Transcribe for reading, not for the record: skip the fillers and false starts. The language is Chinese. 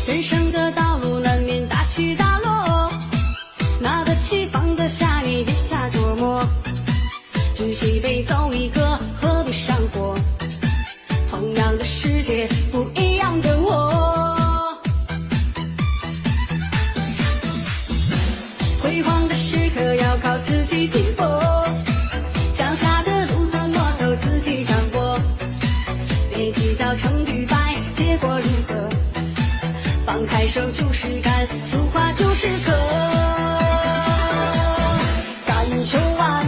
人生的道路难免大起大落，拿得起放得下，你别瞎琢磨。举起杯走一个，何必上火？同样的世界，不一样的我。辉煌的时刻要靠自己拼搏，脚下的路怎么走自己掌握。别计较成与败，结果如何？放开手就是干，俗话就是喝。敢求万